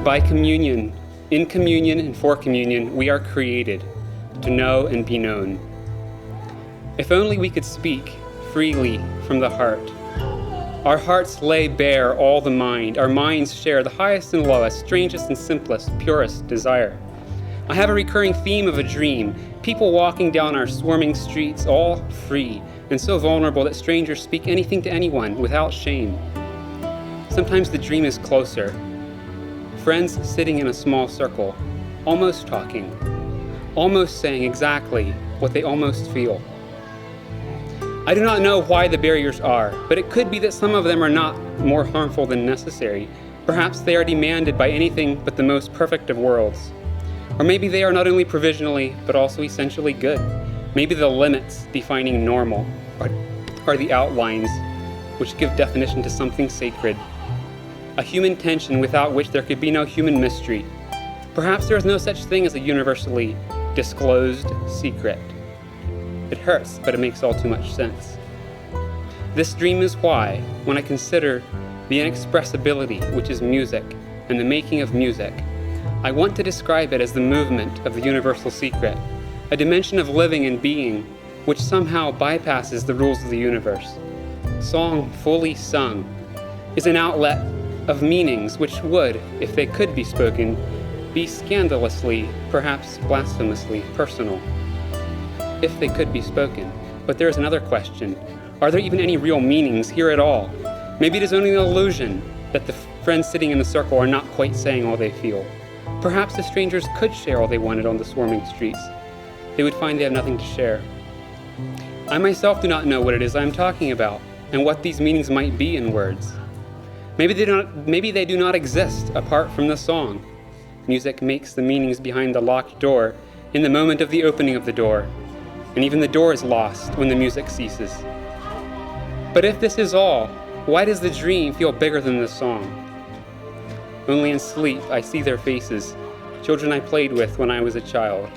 by communion, in communion and for communion, we are created to know and be known. If only we could speak freely from the heart. Our hearts lay bare all the mind. Our minds share the highest and lowest, strangest and simplest, purest desire. I have a recurring theme of a dream, people walking down our swarming streets, all free and so vulnerable that strangers speak anything to anyone without shame. Sometimes the dream is closer. Friends sitting in a small circle, almost talking, almost saying exactly what they almost feel. I do not know why the barriers are, but it could be that some of them are not more harmful than necessary. Perhaps they are demanded by anything but the most perfect of worlds. Or maybe they are not only provisionally, but also essentially good. Maybe the limits defining normal are the outlines which give definition to something sacred. A human tension without which there could be no human mystery. Perhaps there is no such thing as a universally disclosed secret. It hurts, but it makes all too much sense. This dream is why, when I consider the inexpressibility which is music and the making of music, I want to describe it as the movement of the universal secret, a dimension of living and being which somehow bypasses the rules of the universe. Song fully sung is an outlet of meanings which would, if they could be spoken, be scandalously, perhaps blasphemously personal. If they could be spoken. But there is another question. Are there even any real meanings here at all? Maybe it is only an illusion that the friends sitting in the circle are not quite saying all they feel. Perhaps the strangers could share all they wanted on the swarming streets. They would find they have nothing to share. I myself do not know what it is I am talking about and what these meanings might be in words. Maybe they do not exist apart from the song. Music makes the meanings behind the locked door in the moment of the opening of the door, and even the door is lost when the music ceases. But if this is all, why does the dream feel bigger than the song? Only in sleep I see their faces, children I played with when I was a child.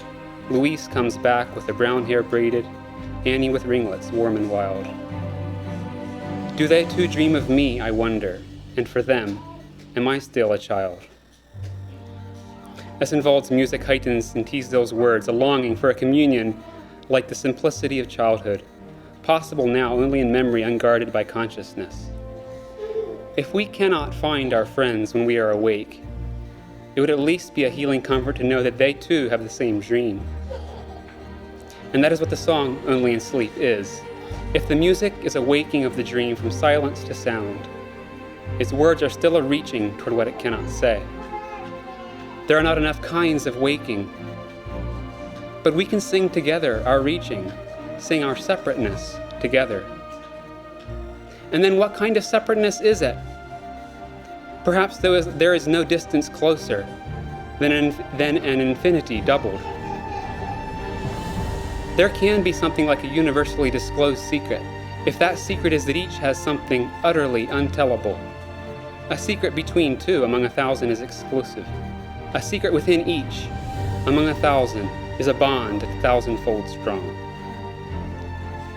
Louise comes back with her brown hair braided, Annie with ringlets warm and wild. Do they too dream of me, I wonder, and for them, am I still a child? As involves music heightens in Teasdale's words a longing for a communion like the simplicity of childhood, possible now only in memory unguarded by consciousness. If we cannot find our friends when we are awake, it would at least be a healing comfort to know that they too have the same dream. And that is what the song Only in Sleep is. If the music is a waking of the dream from silence to sound, its words are still a reaching toward what it cannot say. There are not enough kinds of waking, but we can sing together our reaching, sing our separateness together. And then what kind of separateness is it? Perhaps there is no distance closer than an infinity doubled. There can be something like a universally disclosed secret, if that secret is that each has something utterly untellable. A secret between two among 1,000 is exclusive. A secret within each among 1,000 is a bond 1,000-fold strong.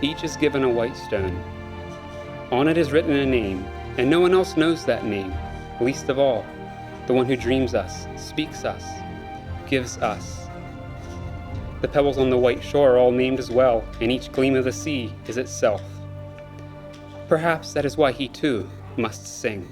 Each is given a white stone. On it is written a name, and no one else knows that name, least of all, the one who dreams us, speaks us, gives us. The pebbles on the white shore are all named as well, and each gleam of the sea is itself. Perhaps that is why he too must sing.